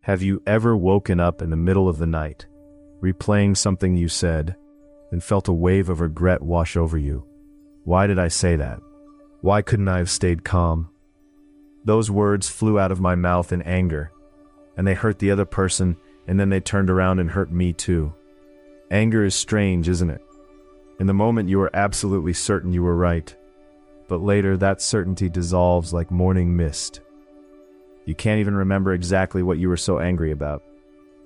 Have you ever woken up in the middle of the night, replaying something you said, and felt a wave of regret wash over you? Why did I say that? Why couldn't I have stayed calm? Those words flew out of my mouth in anger, and they hurt the other person, and then they turned around and hurt me too. Anger is strange, isn't it? In the moment you are absolutely certain you were right, but later that certainty dissolves like morning mist. You can't even remember exactly what you were so angry about,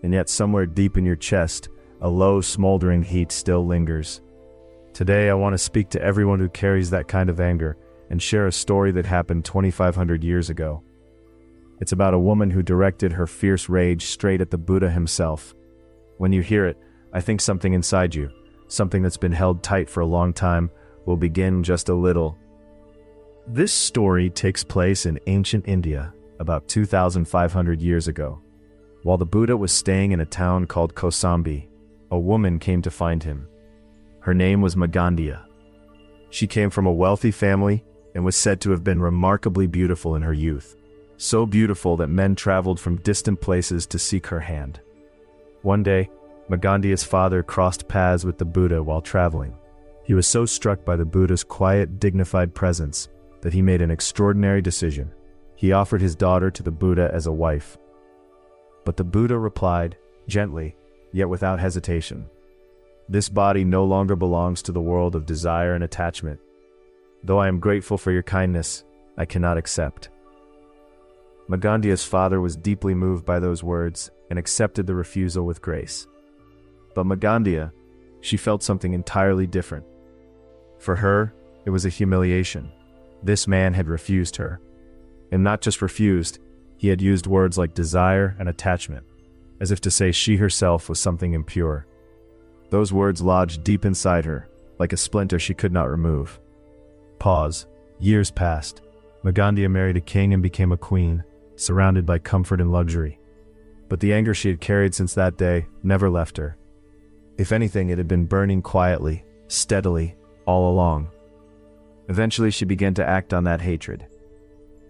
and yet somewhere deep in your chest, a low, smoldering heat still lingers. Today I want to speak to everyone who carries that kind of anger and share a story that happened 2,500 years ago. It's about a woman who directed her fierce rage straight at the Buddha himself. When you hear it, I think something inside you, something that's been held tight for a long time, will begin just a little. This story takes place in ancient India, about 2,500 years ago. While the Buddha was staying in a town called Kosambi, a woman came to find him. Her name was Magandia. She came from a wealthy family and was said to have been remarkably beautiful in her youth, so beautiful that men traveled from distant places to seek her hand. One day, Magandia's father crossed paths with the Buddha while traveling. He was so struck by the Buddha's quiet, dignified presence that he made an extraordinary decision. He offered his daughter to the Buddha as a wife. But the Buddha replied, gently, yet without hesitation, "This body no longer belongs to the world of desire and attachment. Though I am grateful for your kindness, I cannot accept." Magandia's father was deeply moved by those words and accepted the refusal with grace. But Magandia, she felt something entirely different. For her, it was a humiliation. This man had refused her. And not just refused, he had used words like desire and attachment, as if to say she herself was something impure. Those words lodged deep inside her, like a splinter she could not remove. Pause. Years passed. Magandia married a king and became a queen, surrounded by comfort and luxury. But the anger she had carried since that day never left her. If anything, it had been burning quietly, steadily, all along. Eventually, she began to act on that hatred.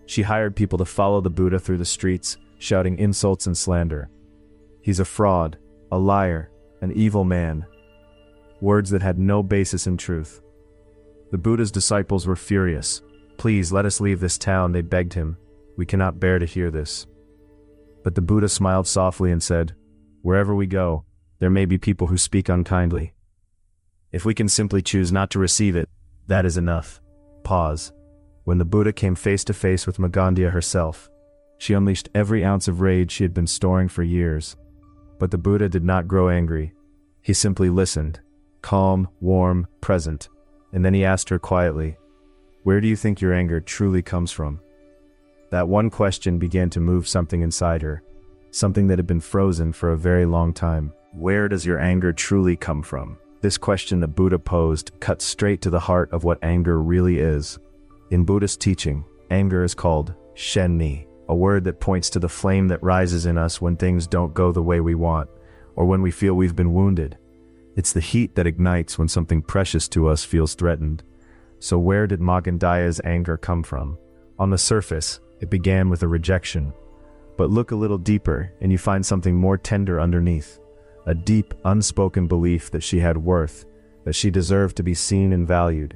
She hired people to follow the Buddha through the streets, shouting insults and slander. "He's a fraud, a liar, an evil man." Words that had no basis in truth. The Buddha's disciples were furious. "Please, let us leave this town," they begged him. "We cannot bear to hear this." But the Buddha smiled softly and said, "Wherever we go, there may be people who speak unkindly. If we can simply choose not to receive it, that is enough." Pause. When the Buddha came face to face with Magandia herself, she unleashed every ounce of rage she had been storing for years. But the Buddha did not grow angry. He simply listened, calm, warm, present, and then he asked her quietly, "Where do you think your anger truly comes from?" That one question began to move something inside her, something that had been frozen for a very long time. Where does your anger truly come from? This question the Buddha posed cut straight to the heart of what anger really is. In Buddhist teaching, anger is called shen-ni, a word that points to the flame that rises in us when things don't go the way we want, or when we feel we've been wounded. It's the heat that ignites when something precious to us feels threatened. So where did Magandia's anger come from? On the surface, it began with a rejection. But look a little deeper and you find something more tender underneath. A deep, unspoken belief that she had worth, that she deserved to be seen and valued.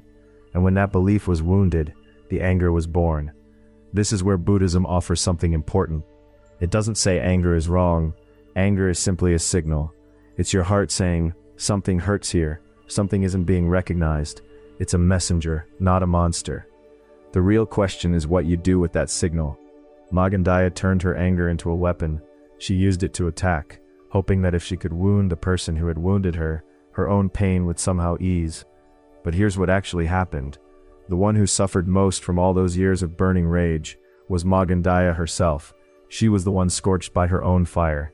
And when that belief was wounded, the anger was born. This is where Buddhism offers something important. It doesn't say anger is wrong. Anger is simply a signal. It's your heart saying, something hurts here, something isn't being recognized. It's a messenger, not a monster. The real question is what you do with that signal. Magandia turned her anger into a weapon. She used it to attack, hoping that if she could wound the person who had wounded her, her own pain would somehow ease. But here's what actually happened. The one who suffered most from all those years of burning rage was Magandia herself. She was the one scorched by her own fire.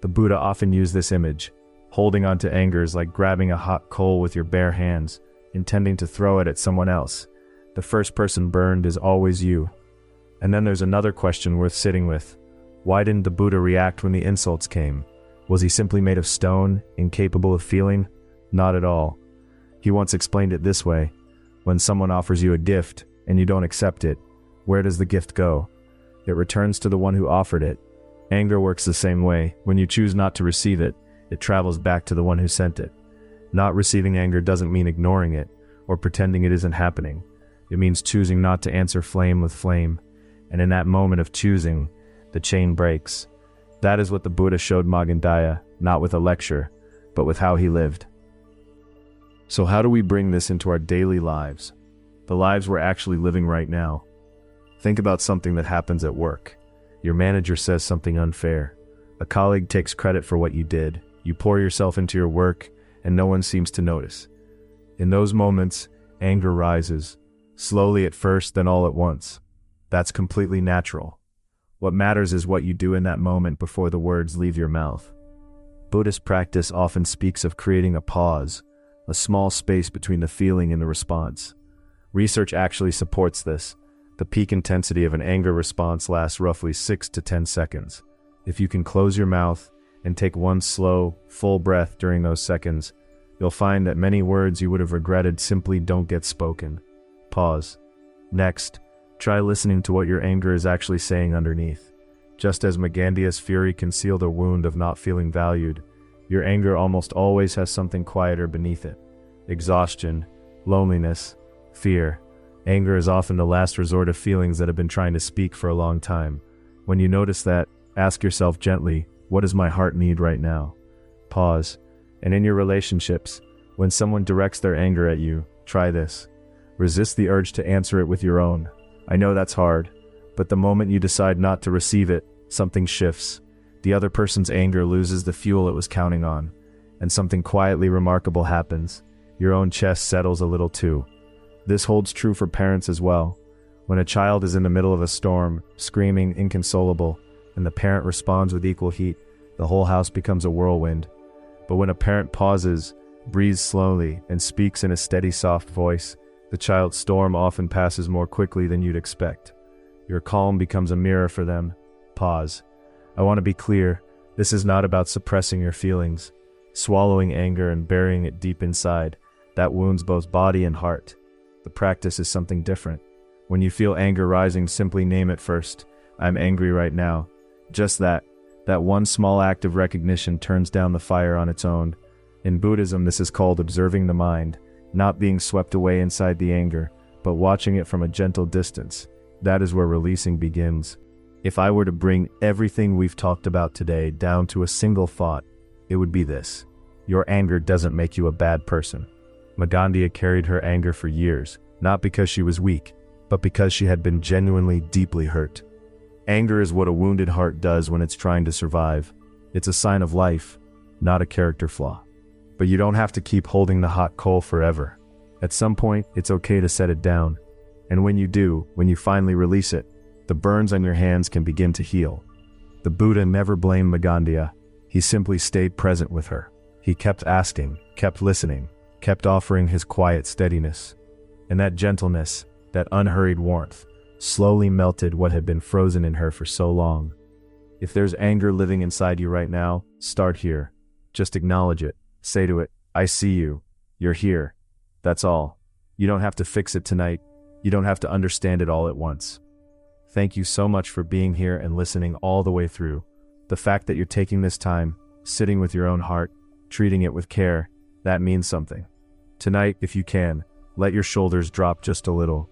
The Buddha often used this image. Holding on to anger is like grabbing a hot coal with your bare hands, intending to throw it at someone else. The first person burned is always you. And then there's another question worth sitting with. Why didn't the Buddha react when the insults came? Was he simply made of stone, incapable of feeling? Not at all. He once explained it this way. When someone offers you a gift and you don't accept it, where does the gift go? It returns to the one who offered it. Anger works the same way. When you choose not to receive it, it travels back to the one who sent it. Not receiving anger doesn't mean ignoring it or pretending it isn't happening. It means choosing not to answer flame with flame. And in that moment of choosing, the chain breaks. That is what the Buddha showed Magandiya, not with a lecture, but with how he lived. So how do we bring this into our daily lives? The lives we're actually living right now. Think about something that happens at work. Your manager says something unfair. A colleague takes credit for what you did. You pour yourself into your work, and no one seems to notice. In those moments, anger rises. Slowly at first, then all at once. That's completely natural. What matters is what you do in that moment before the words leave your mouth. Buddhist practice often speaks of creating a pause, a small space between the feeling and the response. Research actually supports this. The peak intensity of an anger response lasts roughly 6 to 10 seconds. If you can close your mouth and take one slow, full breath during those seconds, you'll find that many words you would have regretted simply don't get spoken. Pause. Next, try listening to what your anger is actually saying underneath. Just as Magandiya's fury concealed a wound of not feeling valued, your anger almost always has something quieter beneath it. Exhaustion, loneliness, fear. Anger is often the last resort of feelings that have been trying to speak for a long time. When you notice that, ask yourself gently, what does my heart need right now? Pause. And in your relationships, when someone directs their anger at you, try this. Resist the urge to answer it with your own. I know that's hard, but the moment you decide not to receive it, something shifts. The other person's anger loses the fuel it was counting on, and something quietly remarkable happens. Your own chest settles a little too. This holds true for parents as well. When a child is in the middle of a storm, screaming, inconsolable, and the parent responds with equal heat, the whole house becomes a whirlwind. But when a parent pauses, breathes slowly, and speaks in a steady, soft voice, the child's storm often passes more quickly than you'd expect. Your calm becomes a mirror for them. Pause. I want to be clear, this is not about suppressing your feelings. Swallowing anger and burying it deep inside, that wounds both body and heart. The practice is something different. When you feel anger rising, simply name it first. I'm angry right now. Just that. That one small act of recognition turns down the fire on its own. In Buddhism, this is called observing the mind, not being swept away inside the anger, but watching it from a gentle distance. That is where releasing begins. If I were to bring everything we've talked about today down to a single thought, it would be this. Your anger doesn't make you a bad person. Magandiya carried her anger for years, not because she was weak, but because she had been genuinely deeply hurt. Anger is what a wounded heart does when it's trying to survive. It's a sign of life, not a character flaw. But you don't have to keep holding the hot coal forever. At some point, it's okay to set it down. And when you do, when you finally release it, the burns on your hands can begin to heal. The Buddha never blamed Magandiya. He simply stayed present with her. He kept asking, kept listening, kept offering his quiet steadiness. And that gentleness, that unhurried warmth, slowly melted what had been frozen in her for so long. If there's anger living inside you right now, start here. Just acknowledge it. Say to it, I see you. You're here. That's all. You don't have to fix it tonight. You don't have to understand it all at once. Thank you so much for being here and listening all the way through. The fact that you're taking this time, sitting with your own heart, treating it with care, that means something. Tonight, if you can, let your shoulders drop just a little.